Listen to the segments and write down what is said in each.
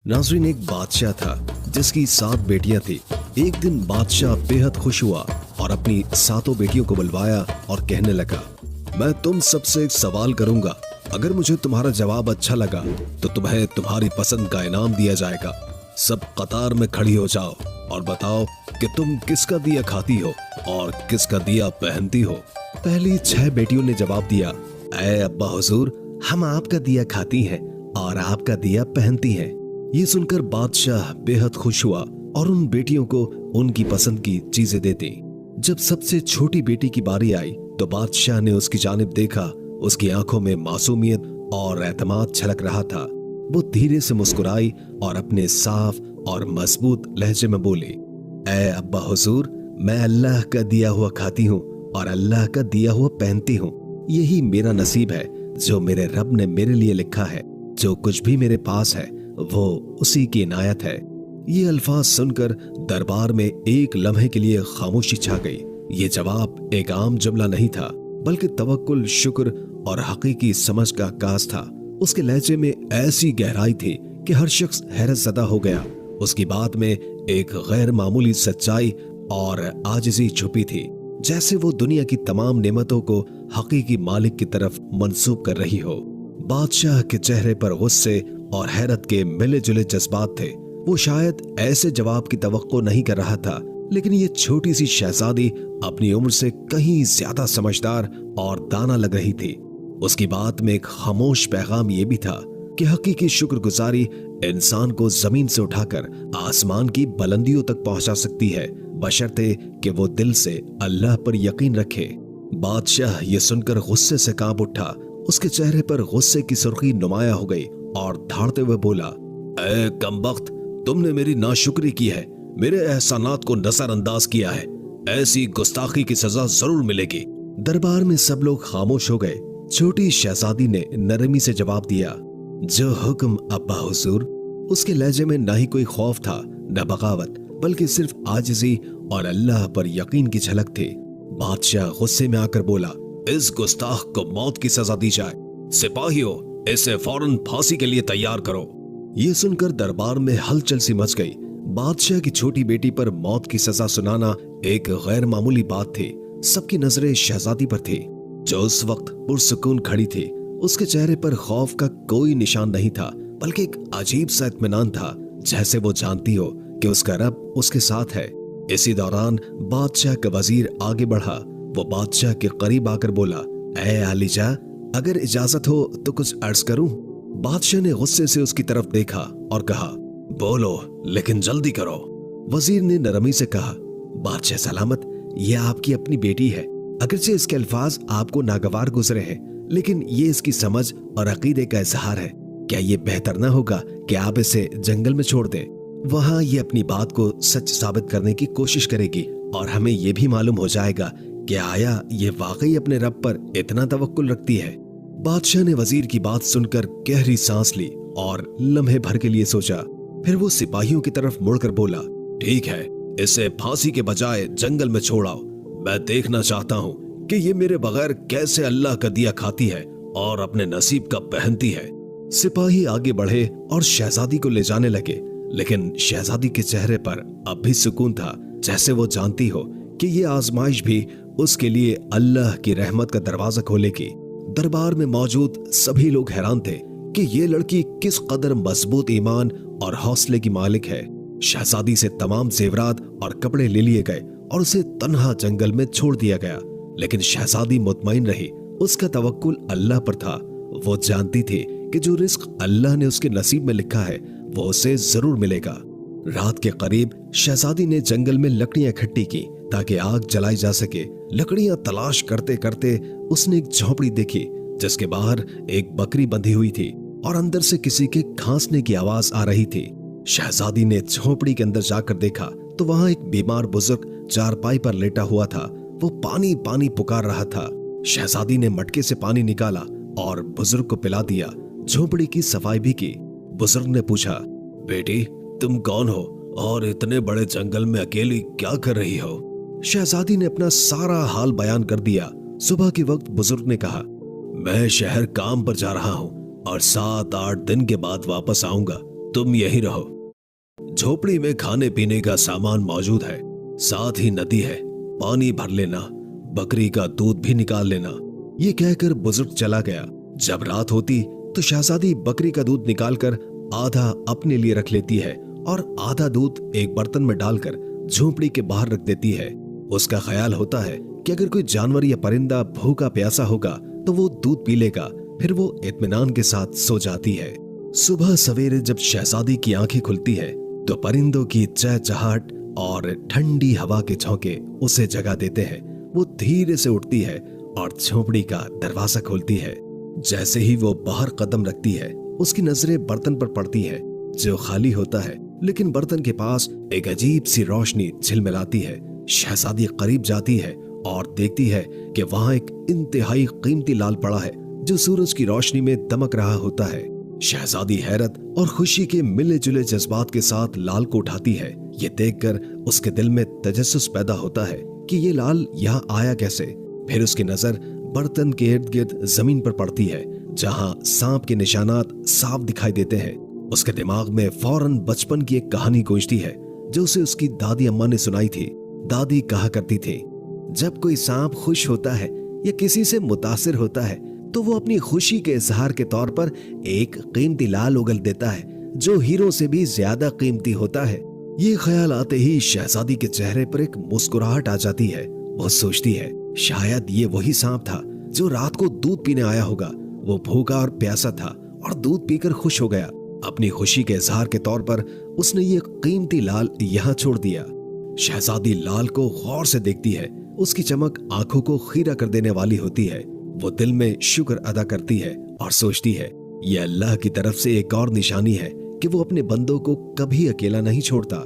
नाज़रीन, एक बादशाह था जिसकी 7 बेटियां थी। एक दिन बादशाह बेहद खुश हुआ और अपनी 7 बेटियों को बुलवाया और कहने लगा, मैं तुम सबसे एक सवाल करूंगा। अगर मुझे तुम्हारा जवाब अच्छा लगा तो तुम्हें तुम्हारी पसंद का इनाम दिया जाएगा। सब कतार में खड़ी हो जाओ और बताओ कि तुम किसका दिया खाती हो और किसका दिया पहनती हो। पहली 6 बेटियों ने जवाब दिया, ऐ अब्बा हुजूर, हम आपका दिया खाती हैं और आपका दिया पहनती हैं। ये सुनकर बादशाह बेहद खुश हुआ और उन बेटियों को उनकी पसंद की चीजें दे दी। जब सबसे छोटी बेटी की बारी आई तो बादशाह ने उसकी जानिब देखा। उसकी आंखों में मासूमियत और एतमाद छलक रहा था। वो धीरे से मुस्कुराई और अपने साफ और मजबूत लहजे में बोली, ऐ अब्बा हुजूर, मैं अल्लाह का दिया हुआ खाती हूँ और अल्लाह का दिया हुआ पहनती हूँ। यही मेरा नसीब है जो मेरे रब ने मेरे लिए लिखा है। जो कुछ भी मेरे पास है वो उसी की इनायत है। ये अल्फाज सुनकर दरबार में एक लम्हे के लिए खामोशी छा गई। ये जवाब एक आम जुमला नहीं था, बल्कि तवक्कुल, शुक्र और हकीकी समझ का आगाज था। उसके लहजे में ऐसी गहराई थी कि हर शख्स हैरत ज़दा हो गया। उसकी बात में एक गैर मामूली सच्चाई और आजिज़ी छुपी थी, जैसे वो दुनिया की तमाम नेमतों को हकीकी मालिक की तरफ मंसूब कर रही हो। बादशाह के चेहरे पर गुस्से और हैरत के मिले जुले जज्बात थे। वो शायद ऐसे जवाब की तवक्को नहीं कर रहा था, लेकिन ये छोटी सी शहजादी अपनी उम्र से कहीं ज्यादा समझदार और दाना लग रही थी। उसकी बात में एक खामोश पैगाम ये भी था कि हकीकी शुक्रगुजारी इंसान को जमीन से उठाकर आसमान की बुलंदियों तक पहुंचा सकती है, बशर्ते कि वो दिल से अल्लाह पर यकीन रखे। बादशाह ये सुनकर गुस्से से कांप उठा। उसके चेहरे पर गुस्से की सुर्खी नुमाया हो गई और धाड़ते हुए बोला, ऐ कमबख्त, तुमने मेरी नाशुक्री की है, मेरे एहसानात को नजरअंदाज किया है। ऐसी गुस्ताखी की सजा जरूर मिलेगी। दरबार में सब लोग खामोश हो गए। छोटी शहजादी ने नरमी से जवाब दिया, जो हुक्म अब्बा हुजूर। उसके लहजे में न ही कोई खौफ था न बगावत, बल्कि सिर्फ आजिज़ी और अल्लाह पर यकीन की झलक थी। बादशाह गुस्से में आकर बोला, इस गुस्ताख को मौत की सजा दी जाए। सिपाहियों, इसे फौरन फांसी के लिए तैयार करो। ये सुनकर दरबार में हलचल सी मच गई। बादशाह की छोटी बेटी पर मौत की सजा सुनाना एक गैर मामूली बात थी। सबकी नजरें शहजादी पर थी, जो उस वक्त पुरसुकून खड़ी थी। उसके चेहरे पर खौफ का कोई निशान नहीं था, बल्कि एक अजीब सा इत्मीनान था, जैसे वो जानती हो कि उसका रब उसके साथ है। इसी दौरान बादशाह का वजीर आगे बढ़ा। वो बादशाह के करीब आकर बोला, ऐ आलिजा, अगर इजाजत हो तो कुछ अर्ज करूं। बादशाह ने गुस्से से उसकी तरफ देखा और कहा, बोलो, लेकिन जल्दी करो। वजीर ने नरमी से कहा, बादशाह सलामत, यह आपकी अपनी बेटी है। अगरचे इसके अल्फाज आपको नागवार गुजरे हैं, लेकिन ये इसकी समझ और अकीदे का इजहार है। क्या ये बेहतर ना होगा कि आप इसे जंगल में छोड़ दें? वहां ये अपनी बात को सच साबित करने की कोशिश करेगी और हमें यह भी मालूम हो जाएगा कि आया ये वाकई अपने रब पर इतना तवक्कुल रखती है। बादशाह ने वजीर की बात सुनकर गहरी सांस ली और लम्हे भर के लिए सोचा। फिर वो सिपाहियों की तरफ मुड़कर बोला, ठीक है, इसे फांसी के बजाय जंगल में छोड़ाओ। मैं देखना चाहता हूँ कि ये मेरे बगैर कैसे अल्लाह का दिया खाती है और अपने नसीब का पहनती है। सिपाही आगे बढ़े और शहजादी को ले जाने लगे, लेकिन शहजादी के चेहरे पर अब भी सुकून था, जैसे वो जानती हो कि ये आजमाइश भी उसके लिए अल्लाह की रहमत का दरवाजा खोलेगी। दरबार में मौजूद सभी लोग हैरान थे कि ये लड़की किस कदर मजबूत ईमान और हौसले की मालिक है। शहजादी से तमाम जेवरात और कपड़े ले लिए गए और उसे तन्हा जंगल में छोड़ दिया गया, लेकिन शहजादी मुतमईन रही। उसका तवक्कुल अल्लाह पर था। वो जानती थी कि जो रिस्क अल्लाह ने उसके नसीब में लिखा है वो उसे जरूर मिलेगा। रात के करीब शहजादी ने जंगल में लकड़ियां इकट्ठी की ताकि आग जलाई जा सके। लकड़ियां तलाश करते करते उसने एक झोंपड़ी देखी, जिसके बाहर एक बकरी बंधी हुई थी और अंदर से किसी के खांसने की आवाज आ रही थी। शहजादी ने झोंपड़ी के अंदर जाकर देखा तो वहां एक बीमार बुजुर्ग चारपाई पर लेटा हुआ था। वो पानी पानी पुकार रहा था। शहजादी ने मटके से पानी निकाला और बुजुर्ग को पिला दिया। झोंपड़ी की सफाई भी की। बुजुर्ग ने पूछा, बेटी, तुम कौन हो और इतने बड़े जंगल में अकेली क्या कर रही हो? शहजादी ने अपना सारा हाल बयान कर दिया। सुबह के वक्त बुजुर्ग ने कहा, मैं शहर काम पर जा रहा हूँ और 7-8 दिन के बाद वापस आऊंगा। तुम यहीं रहो। झोपड़ी में खाने पीने का सामान मौजूद है, साथ ही नदी है, पानी भर लेना, बकरी का दूध भी निकाल लेना। ये कहकर बुजुर्ग चला गया। जब रात होती तो शहजादी बकरी का दूध निकालकर आधा अपने लिए रख लेती है और आधा दूध एक बर्तन में डालकर झोपड़ी के बाहर रख देती है। उसका ख्याल होता है कि अगर कोई जानवर या परिंदा भूखा प्यासा होगा तो वो दूध पी लेगा, फिर वो इत्मीनान के साथ सो जाती है। सुबह सवेरे जब शहजादी की आंखें खुलती है तो परिंदों की चहचहाहट और ठंडी हवा के झोंके उसे जगा देते हैं। वो धीरे से उठती है और झोपड़ी का दरवाजा खोलती है। जैसे ही वो बाहर कदम रखती है, उसकी नजरें बर्तन पर पड़ती है जो खाली होता है, लेकिन बर्तन के पास एक अजीब सी रोशनी झिलमिलाती है। शहजादी करीब जाती है और देखती है कि वहां एक इंतहाई कीमती लाल पड़ा है जो सूरज की रोशनी में दमक रहा होता है। शहजादी हैरत और खुशी के मिले जुले जज्बात के साथ लाल को उठाती है। ये देखकर उसके दिल में तजस्सुस पैदा होता है कि ये लाल यहाँ आया कैसे। फिर उसकी नजर बर्तन के इर्द गिर्द जमीन पर पड़ती है जहाँ सांप के निशानात साफ दिखाई देते हैं। उसके दिमाग में फौरन बचपन की एक कहानी गूंजती है जो उसे उसकी दादी अम्मा ने सुनाई थी। दादी कहा करती थी, जब कोई सांप खुश होता है या किसी से मुतासिर होता है तो वो अपनी खुशी के इजहार के तौर पर एक कीमती लाल उगल देता है जो हीरो से भी ज्यादा कीमती होता है। ये ख्याल आते ही शहजादी के चेहरे पर एक मुस्कुराहट आ जाती है। वो सोचती है शायद ये वही सांप था जो रात को दूध पीने आया होगा। वो भूखा और प्यासा था और दूध पीकर खुश हो गया। अपनी खुशी के इजहार के तौर पर उसने ये कीमती लाल यहाँ छोड़ दिया। शहजादी लाल को गौर से देखती है। उसकी चमक आंखों को खीरा कर देने वाली होती है। वो दिल में शुक्र अदा करती है और सोचती है यह अल्लाह की तरफ से एक और निशानी है कि वो अपने बंदों को कभी अकेला नहीं छोड़ता।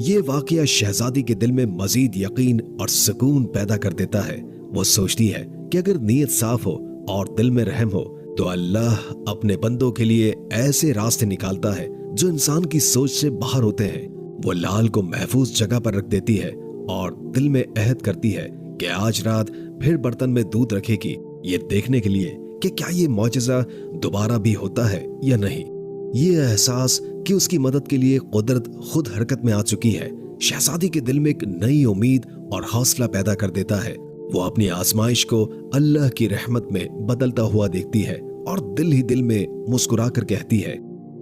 ये वाकया शहजादी के दिल में मजीद यकीन और सुकून पैदा कर देता है। वो सोचती है कि अगर नीयत साफ हो और दिल में रहम हो तो अल्लाह अपने बंदों के लिए ऐसे रास्ते निकालता है जो इंसान की सोच से बाहर होते हैं। वो लाल को महफूज जगह पर रख देती है और दिल में अहद करती है कि आज रात फिर बर्तन में दूध रखेगी, ये देखने के लिए कि क्या ये मौजज़ा दोबारा भी होता है या नहीं। ये एहसास कि उसकी मदद के लिए कुदरत खुद हरकत में आ चुकी है शहजादी के दिल में एक नई उम्मीद और हौसला पैदा कर देता है। वो अपनी आजमाइश को अल्लाह की रहमत में बदलता हुआ देखती है और दिल ही दिल में मुस्कुरा कर कहती है,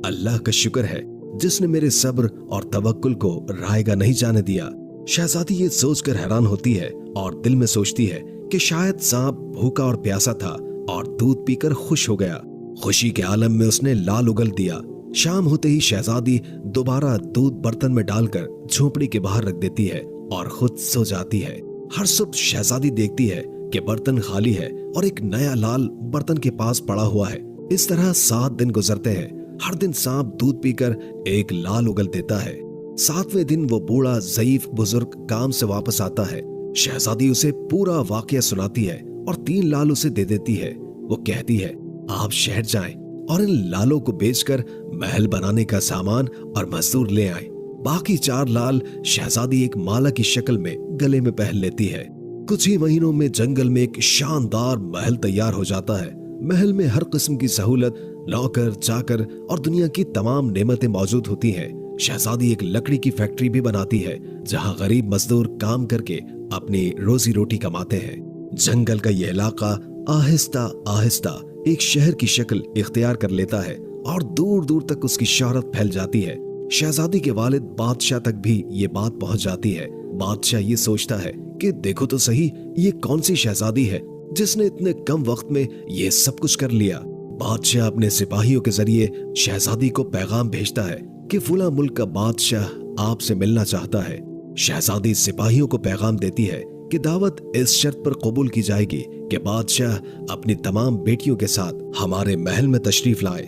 अल्लाह का शुक्र है जिसने मेरे सब्र और तवक्कुल को रायगा नहीं जाने दिया। शहजादी ये सोचकर हैरान होती है और दिल में सोचती है कि शायद सांप भूखा और प्यासा था और दूध पीकर खुश हो गया। खुशी के आलम में उसने लाल उगल दिया। शाम होते ही शहजादी दोबारा दूध बर्तन में डालकर झोपड़ी के बाहर रख देती है और खुद सो जाती है। हर सुबह शहजादी देखती है कि बर्तन खाली है और एक नया लाल बर्तन के पास पड़ा हुआ है। इस तरह 7 दिन गुजरते हैं। हर दिन सांप दूध पीकर एक लाल उगल देता है। 7वें दिन वो बूढ़ा ज़ईफ बुजुर्ग काम से वापस आता है। शहजादी उसे पूरा वाकया सुनाती है और 3 लाल उसे दे देती है। वो कहती है, आप शहर जाएं और इन लालों को बेचकर महल बनाने का सामान और मजदूर ले आएं। बाकी 4 लाल शहजादी एक माला की शक्ल में गले में पहन लेती है। कुछ ही महीनों में जंगल में एक शानदार महल तैयार हो जाता है। महल में हर किस्म की सहूलत, नौकर चाकर और दुनिया की तमाम नेमतें मौजूद होती हैं। शहजादी एक लकड़ी की फैक्ट्री भी बनाती है जहां गरीब मजदूर काम करके अपनी रोजी रोटी कमाते हैं। जंगल का यह इलाका आहिस्ता आहिस्ता एक शहर की शक्ल इख्तियार कर लेता है और दूर दूर तक उसकी शोहरत फैल जाती है। शहजादी के वालिद बादशाह तक भी ये बात पहुंच जाती है। बादशाह ये सोचता है कि देखो तो सही, ये कौन सी शहजादी है जिसने इतने कम वक्त में ये सब कुछ कर लिया। बादशाह अपने सिपाहियों के जरिए शहजादी को पैगाम भेजता है कि फुला मुल्क का बादशाह आपसे मिलना चाहता है। शहजादी सिपाहियों को पैगाम देती है कि दावत इस शर्त पर कबूल की जाएगी कि बादशाह अपनी तमाम बेटियों के साथ हमारे महल में तशरीफ लाए।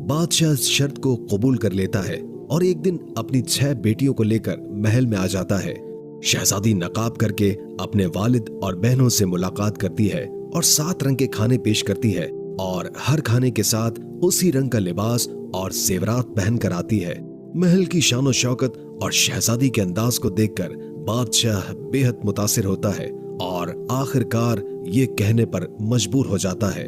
बादशाह इस शर्त को कबूल कर लेता है और एक दिन अपनी 6 बेटियों को लेकर महल में आ जाता है। शहजादी नकाब करके अपने वालिद और बहनों से मुलाकात करती है और 7 रंग के खाने पेश करती है और हर खाने के साथ उसी रंग का लिबास और जेवरात पहन कर आती है। महल की शानो शौकत और शहजादी के अंदाज को देखकर बादशाह बेहद मुतासिर होता है और आखिरकार ये कहने पर मजबूर हो जाता है,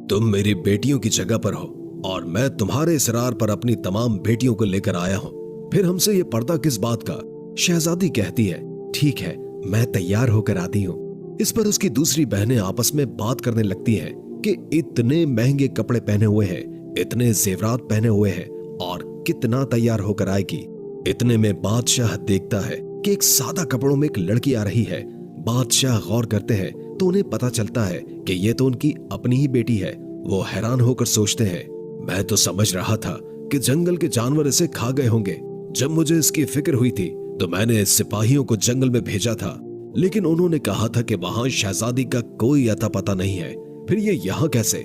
तुम मेरी बेटियों की जगह पर हो और मैं तुम्हारे इसरार पर अपनी तमाम बेटियों को लेकर आया हूँ। फिर हमसे ये पर्दा किस बात का? शहजादी कहती है, ठीक है, मैं तैयार होकर आती हूँ। इस पर उसकी दूसरी बहनें आपस में बात करने लगती हैं कि इतने महंगे कपड़े पहने हुए हैं, इतने जेवरात पहने हुए हैं और कितना तैयार होकर आएगी। इतने में बादशाह देखता है कि एक सादा कपड़ों में एक लड़की आ रही है। बादशाह गौर करते हैं तो उन्हें पता चलता है कि ये तो उनकी अपनी ही बेटी है। वो हैरान होकर सोचते हैं, मैं तो समझ रहा था कि जंगल के जानवर इसे खा गए होंगे। जब मुझे इसकी फिक्र हुई थी तो मैंने सिपाहियों को जंगल में भेजा था, लेकिन उन्होंने कहा था कि वहां शहजादी का कोई अता पता नहीं है। फिर ये यहाँ कैसे?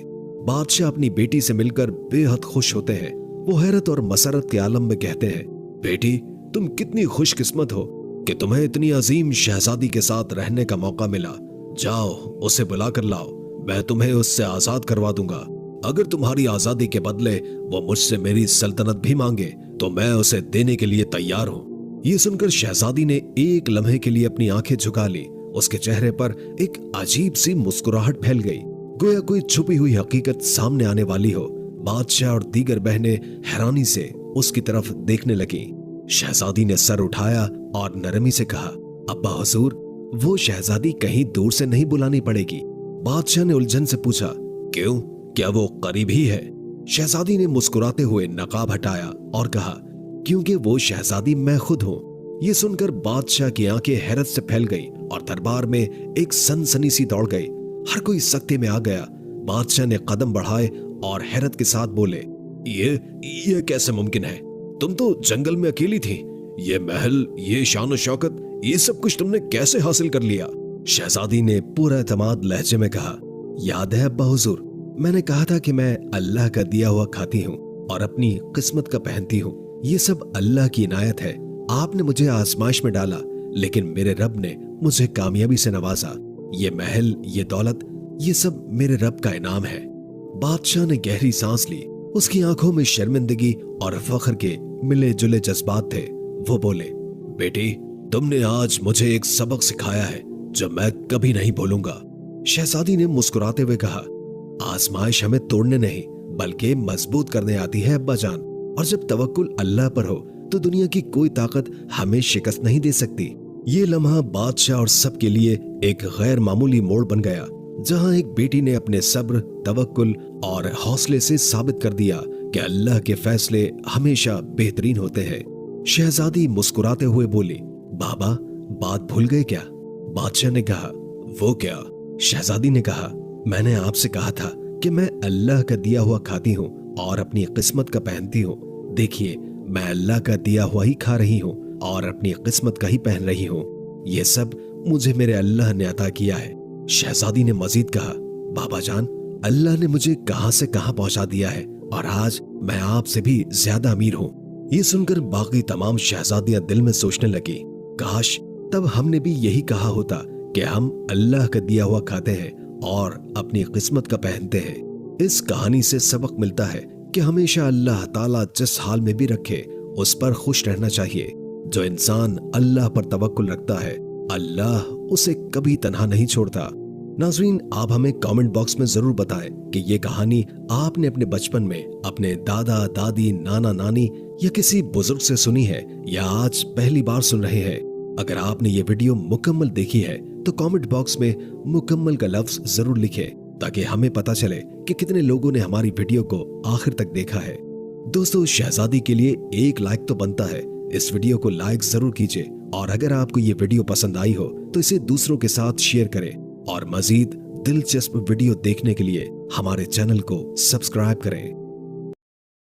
बादशाह अपनी बेटी से मिलकर बेहद खुश होते हैं। वो हैरत और मसरत के आलम में कहते हैं, बेटी, तुम कितनी खुशकिस्मत हो कि तुम्हें इतनी अजीम शहजादी के साथ रहने का मौका मिला। जाओ, उसे बुला कर लाओ, मैं तुम्हें उससे आजाद करवा दूंगा। अगर तुम्हारी आजादी के बदले वो मुझसे मेरी सल्तनत भी मांगे तो मैं उसे देने के लिए तैयार हूँ। ये सुनकर शहजादी ने एक लम्हे के लिए अपनी आंखें झुका ली। उसके चेहरे पर एक अजीब सी मुस्कुराहट फैल गई, गोया कोई छुपी हुई हकीकत सामने आने वाली हो। बादशाह और दीगर बहनें हैरानी से उसकी तरफ देखने लगी। शहजादी ने सर उठाया और नरमी से कहा, अब्बा हुजूर, वो शहजादी कहीं दूर से नहीं बुलानी पड़ेगी। बादशाह ने उलझन से पूछा, क्यों, क्या वो करीब ही है? शहजादी ने मुस्कुराते हुए नकाब हटाया और कहा, क्योंकि वो शहजादी मैं खुद हूँ। ये सुनकर बादशाह की आंखें हैरत से फैल गई और दरबार में एक सनसनी सी दौड़ गई। हर कोई सख्ते में आ गया। बादशाह ने कदम बढ़ाए और हैरत के साथ बोले, ये कैसे मुमकिन है? तुम तो जंगल में अकेली थी। ये महल, ये शान और शौकत, ये सब कुछ तुमने कैसे हासिल कर लिया? शहजादी ने पूरा एतमाद लहजे में कहा, याद है अब्बा हुजूर, मैंने कहा था कि मैं अल्लाह का दिया हुआ खाती हूँ और अपनी किस्मत का पहनती हूँ। ये सब अल्लाह की इनायत है। आपने मुझे आजमाइश में डाला, लेकिन मेरे रब ने मुझे कामयाबी से नवाजा। ये महल, ये दौलत, ये सब मेरे रब का इनाम है। बादशाह ने गहरी सांस ली। उसकी आंखों में शर्मिंदगी और फख्र के मिले जुले जज्बात थे। वो बोले, बेटी, तुमने आज मुझे एक सबक सिखाया है जो मैं कभी नहीं भूलूंगा। शहजादी ने मुस्कुराते हुए कहा, आजमाइश हमें तोड़ने नहीं बल्कि मजबूत करने आती है अब्बा जान, और जब तवक्कुल अल्लाह पर हो तो दुनिया की कोई ताकत हमें शिकस्त नहीं दे सकती। ये लम्हा बादशाह और सबके लिए एक गैर मामूली मोड़ बन गया, जहां एक बेटी ने अपने सब्र, तवक्कुल और हौसले से साबित कर दिया कि अल्लाह के फैसले हमेशा बेहतरीन होते हैं। शहजादी मुस्कुराते हुए बोली, बाबा, बात भूल गए क्या? बादशाह ने कहा, वो क्या? शहजादी ने कहा, मैंने आपसे कहा था कि मैं अल्लाह का दिया हुआ खाती हूँ और अपनी किस्मत का पहनती हूँ। देखिए, मैं अल्लाह का दिया हुआ ही खा रही हूँ और अपनी किस्मत का ही पहन रही हूँ। ये सब मुझे मेरे अल्लाह ने अता किया है। शहजादी ने मजीद कहा, बाबा जान, अल्लाह ने मुझे कहां से कहां पहुंचा दिया है और आज मैं आपसे भी ज्यादा अमीर हूँ। ये सुनकर बाकी तमाम शहजादियां दिल में सोचने लगी, काश तब हमने भी यही कहा होता कि हम अल्लाह का दिया हुआ खाते हैं और अपनी किस्मत का पहनते हैं। इस कहानी से सबक मिलता है कि हमेशा अल्लाह ताला जिस हाल में भी रखे उस पर खुश रहना चाहिए। जो इंसान अल्लाह पर तवक्कुल रखता है, अल्लाह उसे कभी तन्हा नहीं छोड़ता। नाज़रीन, आप हमें कमेंट बॉक्स में जरूर बताएं कि ये कहानी आपने अपने बचपन में अपने दादा दादी, नाना नानी या किसी बुजुर्ग से सुनी है या आज पहली बार सुन रहे हैं। अगर आपने ये वीडियो मुकम्मल देखी है तो कमेंट बॉक्स में मुकम्मल का लफ्ज जरूर लिखें ताकि हमें पता चले कि कितने लोगों ने हमारी वीडियो को आखिर तक देखा है। दोस्तों, शहजादी के लिए एक लाइक तो बनता है। इस वीडियो को लाइक जरूर कीजिए और अगर आपको ये वीडियो पसंद आई हो तो इसे दूसरों के साथ शेयर करें और मजीद दिलचस्प वीडियो देखने के लिए हमारे चैनल को सब्सक्राइब करें।